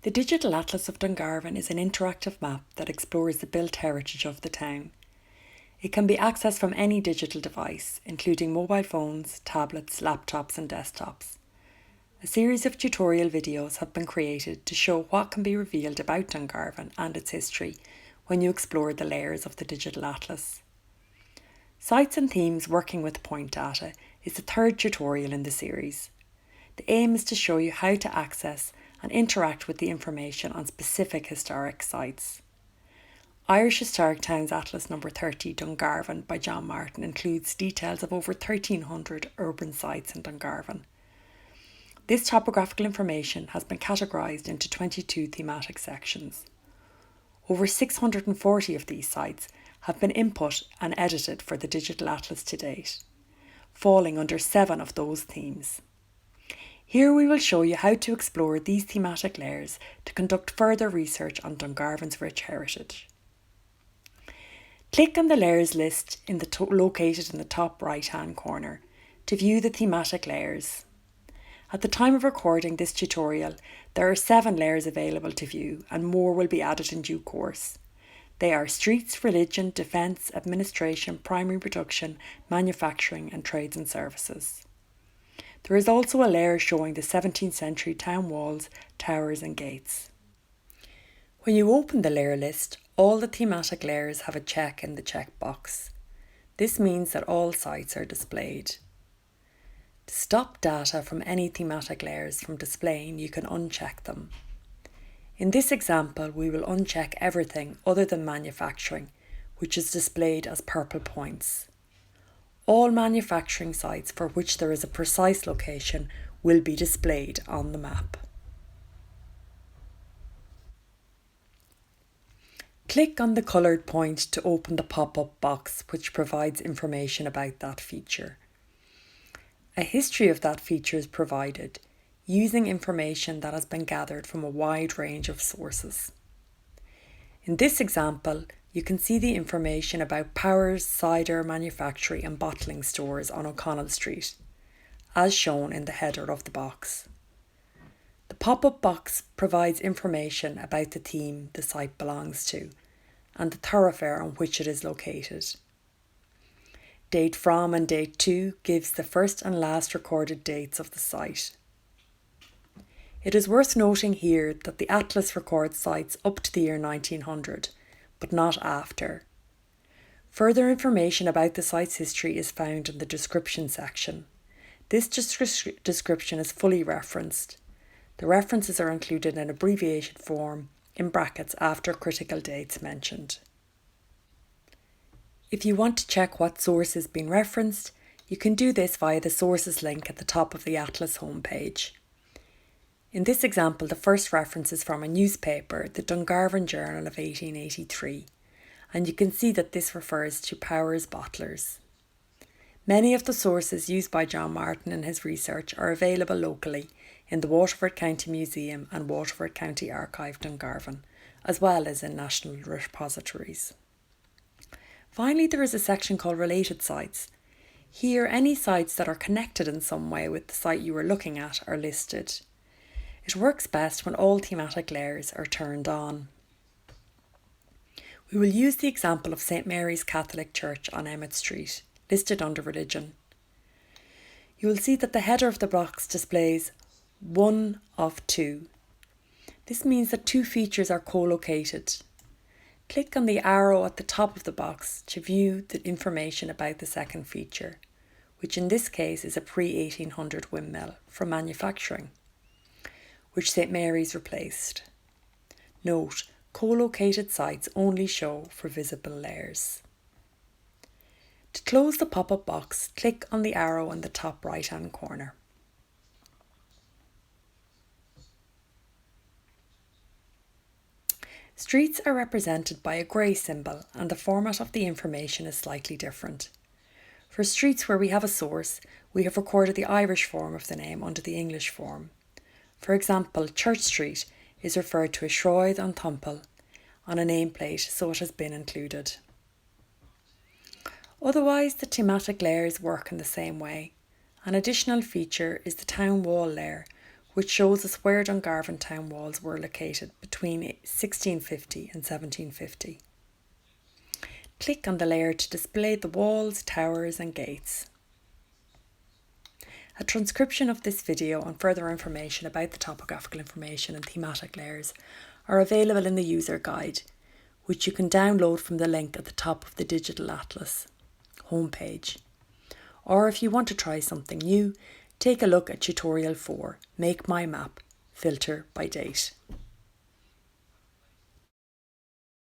The Digital Atlas of Dungarvan is an interactive map that explores the built heritage of the town. It can be accessed from any digital device, including mobile phones, tablets, laptops and desktops. A series of tutorial videos have been created to show what can be revealed about Dungarvan and its history when you explore the layers of the Digital Atlas. Sites and themes working with point data is the third tutorial in the series. The aim is to show you how to access and interact with the information on specific historic sites. Irish Historic Towns Atlas No. 30 Dún Garbhán by John Martin includes details of over 1,300 urban sites in Dungarvan. This topographical information has been categorised into 22 thematic sections. Over 640 of these sites have been input and edited for the Digital Atlas to date, falling under 7 of those themes. Here we will show you how to explore these thematic layers to conduct further research on Dungarvan's rich heritage. Click on the layers list located in the top right-hand corner to view the thematic layers. At the time of recording this tutorial, there are 7 layers available to view and more will be added in due course. They are streets, religion, defence, administration, primary production, manufacturing and trades and services. There is also a layer showing the 17th century town walls, towers and gates. When you open the layer list, all the thematic layers have a check in the checkbox. This means that all sites are displayed. To stop data from any thematic layers from displaying, you can uncheck them. In this example, we will uncheck everything other than manufacturing, which is displayed as purple points. All manufacturing sites for which there is a precise location will be displayed on the map. Click on the coloured point to open the pop-up box which provides information about that feature. A history of that feature is provided, using information that has been gathered from a wide range of sources. In this example, you can see the information about Powers, cider, manufacturing and bottling stores on O'Connell Street, as shown in the header of the box. The pop-up box provides information about the theme the site belongs to and the thoroughfare on which it is located. Date from and date to gives the first and last recorded dates of the site. It is worth noting here that the atlas records sites up to the year 1900, but not after. Further information about the site's history is found in the description section. This description is fully referenced. The references are included in abbreviation form in brackets after critical dates mentioned. If you want to check what source has been referenced, you can do this via the sources link at the top of the Atlas homepage. In this example, the first reference is from a newspaper, the Dungarvan Journal of 1883, and you can see that this refers to Powers Bottlers. Many of the sources used by John Martin in his research are available locally in the Waterford County Museum and Waterford County Archive, Dungarvan, as well as in national repositories. Finally, there is a section called Related Sites. Here, any sites that are connected in some way with the site you are looking at are listed. It works best when all thematic layers are turned on. We will use the example of St Mary's Catholic Church on Emmett Street, listed under Religion. You will see that the header of the box displays 1 of 2. This means that 2 features are co-located. Click on the arrow at the top of the box to view the information about the second feature, which in this case is a pre-1800 windmill for manufacturing, which St Mary's replaced. Note, co-located sites only show for visible layers. To close the pop-up box, click on the arrow in the top right-hand corner. Streets are represented by a grey symbol and the format of the information is slightly different. For streets where we have a source, we have recorded the Irish form of the name under the English form. For example, Church Street is referred to as Shroyd on Thumpel on a nameplate, so it has been included. Otherwise, the thematic layers work in the same way. An additional feature is the town wall layer, which shows us where Dungarvan town walls were located between 1650 and 1750. Click on the layer to display the walls, towers and gates. A transcription of this video and further information about the topographical information and thematic layers are available in the user guide, which you can download from the link at the top of the Digital Atlas homepage. Or if you want to try something new, take a look at Tutorial 4, Make My Map, Filter by Date.